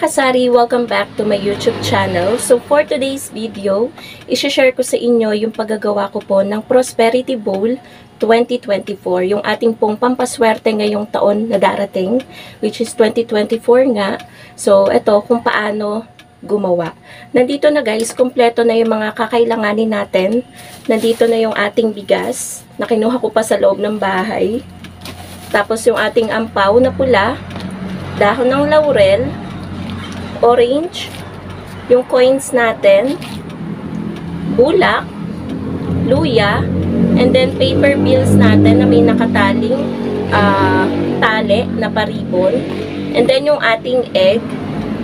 kasari, welcome back to my YouTube channel. So for today's video, i-share ko sa inyo yung paggagawa ko po ng Prosperity Bowl 2024. Yung ating pong pampaswerte ngayong taon na darating, which is 2024 nga. So ito kung paano gumawa. Nandito na guys, kompleto na yung mga kakailanganin natin. Nandito na yung ating bigas na kinuha ko pa sa loob ng bahay. Tapos yung ating ampaw na pula, dahon ng laurel, orange, yung coins natin, bulak, luya, and then paper bills natin na may nakataling tali na paribon, and then yung ating egg.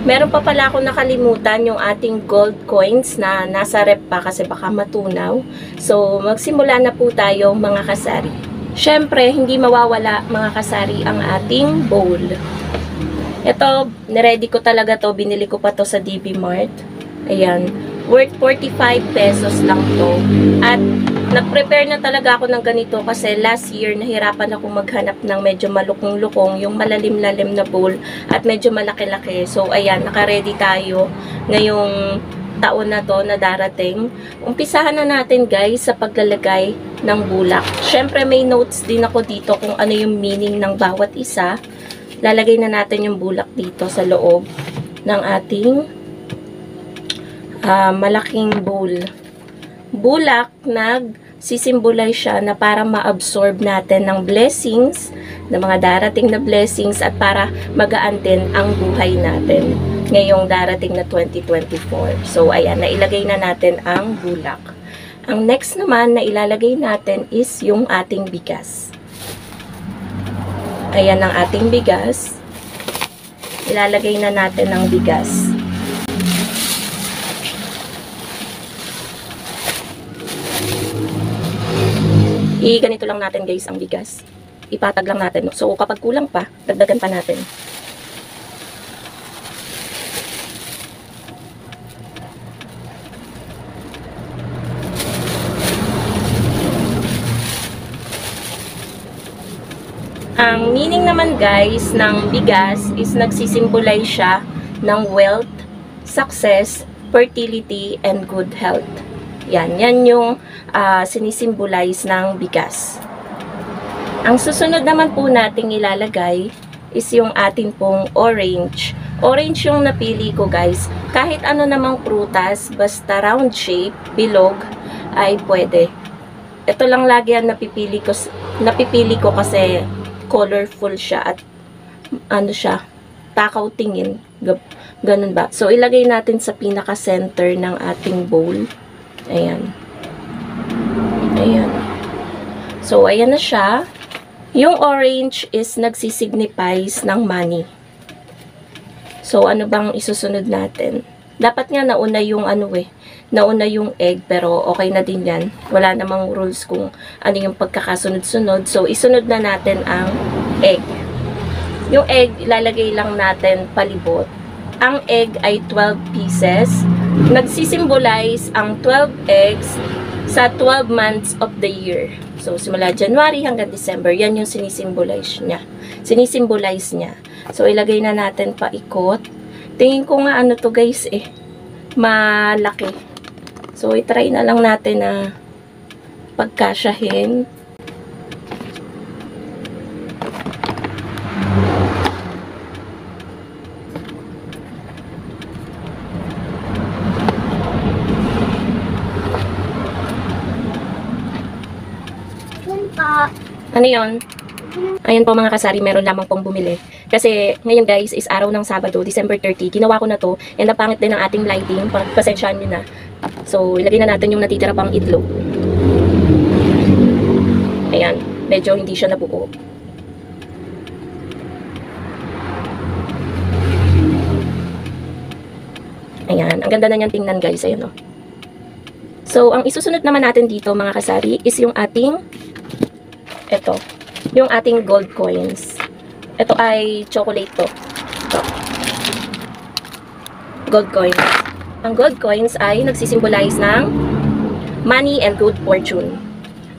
Meron pa pala ako nakalimutan, yung ating gold coins na nasa rep pa kasi baka matunaw. So magsimula na po tayo mga kasari. Syempre, hindi mawawala mga kasari ang ating bowl. Ito, niready ko talaga to. Binili ko pa to sa DB Mart. Ayan. Worth 45 pesos lang to. At nag-prepare na talaga ako ng ganito kasi last year nahirapan ako maghanap ng medyo malukong-lukong, yung malalim-lalim na bowl at medyo malaki-laki. So, ayan, naka-ready tayo ngayong taon na to na darating. Umpisahan na natin guys sa paglalagay ng bulak. Syempre, may notes din ako dito kung ano yung meaning ng bawat isa. Lalagay na natin yung bulak dito sa loob ng ating malaking bowl. Bulak, nagsisimbolize siya na para ma-absorb natin ng blessings, ng mga darating na blessings at para magaan din ang buhay natin ngayong darating na 2024. So, ayan, nailagay na natin ang bulak. Ang next naman na ilalagay natin is yung ating bigas. Ayan ang ating bigas. Ilalagay na natin ang bigas. Ganito lang natin guys ang bigas. Ipatag lang natin. So kapag kulang pa, dagdagan pa natin. Ang meaning naman guys ng bigas is nagsisimbolize siya ng wealth, success, fertility, and good health. Yan yung sinisimbolize ng bigas. Ang susunod naman po nating ilalagay is yung ating pong orange. Orange yung napili ko guys. Kahit ano namang prutas, basta round shape, bilog, ay pwede. Ito lang lagi ang napipili ko kasi colorful siya at ano siya, takaw tingin. Ganun ba? So, ilagay natin sa pinaka-center ng ating bowl. Ayan. Ayan. So, ayan na siya. Yung orange is nagsisignifies ng money. So, ano bang isusunod natin? Dapat nga nauna yung nauna yung egg, pero okay na din yan. Wala namang rules kung ano yung pagkakasunod-sunod. So, isunod na natin ang egg. Yung egg, ilalagay lang natin palibot. Ang egg ay 12 pieces. Nagsisimbolize ang 12 eggs sa 12 months of the year. So, simula January hanggang December, yan yung sinisimbolize niya. So, ilagay na natin paikot. Tingin ko nga ano to guys malaki. So, itry na lang natin na pagkasyahin. Ano yun? Ayan po mga kasari, meron lamang pong bumili. Kasi ngayon guys is araw ng Sabado, December 30. Ginawa ko na to and napangit din ang ating lighting. Pasensyahan nyo na. So, ilagay na natin yung natitira pang itlog. Ayan, medyo hindi siya nabuo. Ayan, ang ganda na niyang tingnan guys. Ayan o. So, ang isusunod naman natin dito mga kasari is yung ating yung ating gold coins. Ito ay chocolate to. Ito. Gold coins. Ang gold coins ay nagsisimbolize ng money and good fortune.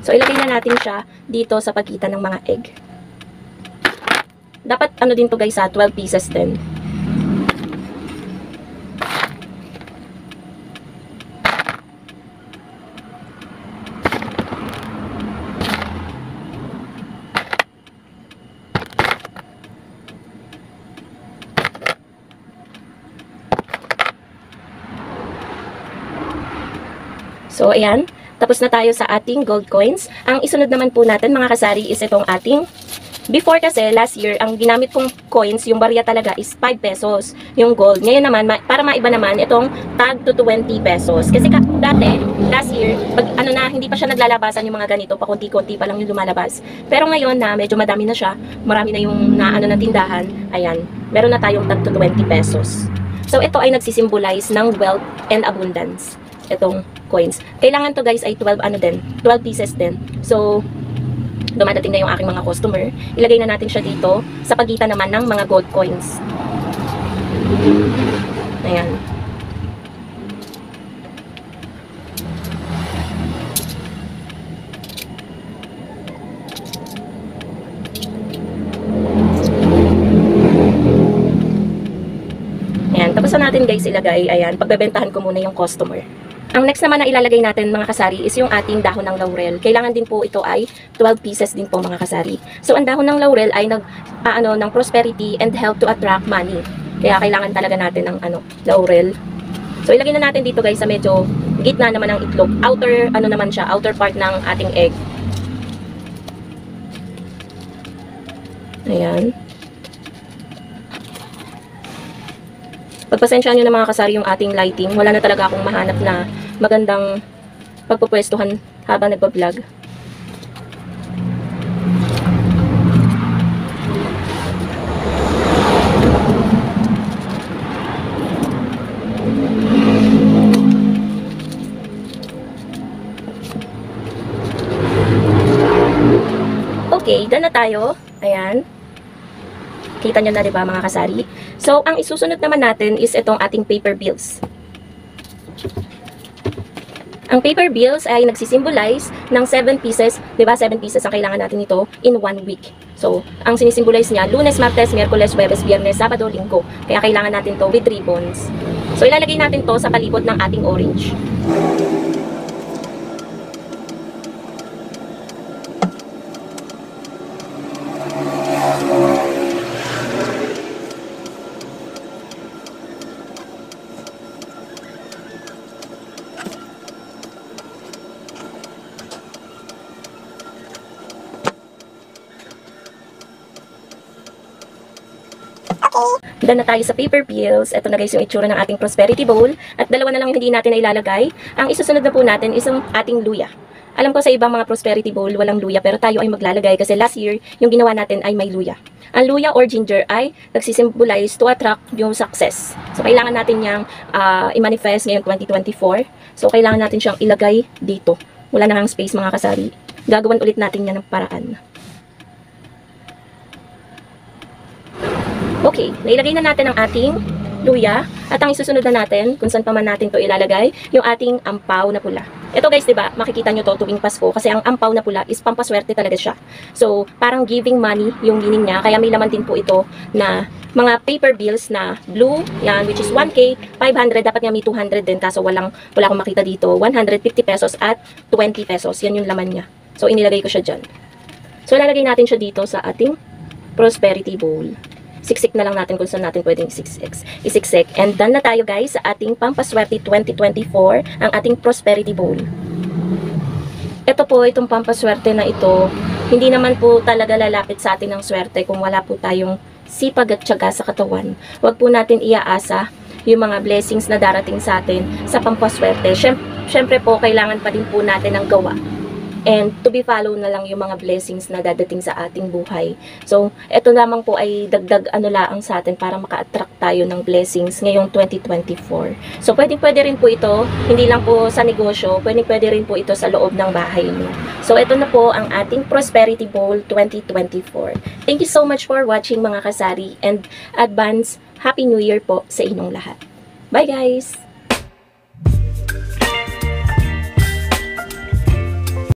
So, ilagay na natin siya dito sa pagitan ng mga egg. Dapat ano din to guys 12 pieces din. So, ayan. Tapos na tayo sa ating gold coins. Ang isunod naman po natin, mga kasari, is itong ating before kasi, last year, ang ginamit kong coins, yung barya talaga is 5 pesos yung gold. Ngayon naman, para maiba naman, itong tag to 20 pesos. Kasi dati, last year, pag hindi pa siya naglalabasan yung mga ganito, pakunti-kunti pa lang yung lumalabas. Pero ngayon na medyo madami na siya, marami na yung ng tindahan, ayan, meron na tayong tag to 20 pesos. So, ito ay nagsisimbolize ng wealth and abundance. Itong coins. Kailangan to guys ay 12 pieces din. So, dumadating na yung aking mga customer. Ilagay na natin siya dito sa pagitan naman ng mga gold coins. Ayan. Ayan. Tapos na natin guys ilagay. Ayan. Pagbebentahan ko muna yung customer. Ang next naman na ilalagay natin mga kasari is yung ating dahon ng laurel. Kailangan din po ito ay 12 pieces din po mga kasari. So ang dahon ng laurel ay ng prosperity and help to attract money. Kaya kailangan talaga natin ng laurel. So ilagay na natin dito guys sa medyo gitna naman ng itlog. Outer part ng ating egg. Ayan. Pagpasensyaan nyo na mga kasari yung ating lighting. Wala na talaga akong mahanap na magandang pagpupwestuhan habang nagpa-vlog. Okay, done na tayo. Ayan. Kita nyo na, diba, mga kasari? So, ang isusunod naman natin is itong ating paper bills. Ang paper bills ay nagsisimbolize ng 7 pieces. Diba, 7 pieces ang kailangan natin ito in 1 week. So, ang sinisimbolize niya, Lunes, Martes, Miyerkules, Huwebes, Biyernes, Sabado, Linggo. Kaya kailangan natin to with ribbons. So, ilalagay natin to sa palibot ng ating orange. Done na tayo sa paper bills. Ito na guys yung itsura ng ating prosperity bowl. At dalawa na lang yung hindi natin na ilalagay. Ang isusunod na po natin is ang ating luya. Alam ko sa ibang mga prosperity bowl walang luya, pero tayo ay maglalagay kasi last year yung ginawa natin ay may luya. Ang luya or ginger ay nagsisimbolize to attract yung success. So kailangan natin niyang i-manifest ngayong 2024. So kailangan natin siyang ilagay dito. Wala na nang space mga kasari. Gagawan ulit natin yan ng paraan. Okay, nailagay na natin ang ating luya. At ang isusunod na natin, kung saan pa man natin to ilalagay, yung ating ampaw na pula. Ito guys, diba, makikita nyo to tuwing Pasko kasi ang ampaw na pula is pampaswerte talaga siya. So, parang giving money yung meaning niya. Kaya may laman din po ito na mga paper bills na blue, yan, which is 1K, 500, dapat nga may 200 din, kaso wala akong makita dito, 150 pesos at 20 pesos. Yan yung laman niya. So, inilagay ko siya dyan. So, ilalagay natin siya dito sa ating prosperity bowl. Siksik na lang natin kung saan natin pwedeng isiksik. And done na tayo guys sa ating Pampaswerte 2024, ang ating prosperity bowl. Ito po, itong pampaswerte na ito, hindi naman po talaga lalapit sa atin ng swerte kung wala po tayong sipag at tiyaga sa katawan. Huwag po natin iaasa yung mga blessings na darating sa atin sa pampaswerte. Syempre po, kailangan pa din po natin ng gawa. And to be follow na lang yung mga blessings na dadating sa ating buhay. So, ito lamang po ay dagdag laang sa atin para maka-attract tayo ng blessings ngayong 2024. So, pwede rin po ito, hindi lang po sa negosyo, pwede rin po ito sa loob ng bahay niyo. So, ito na po ang ating Prosperity Bowl 2024. Thank you so much for watching mga kasari, and advance Happy New Year po sa inyong lahat. Bye guys!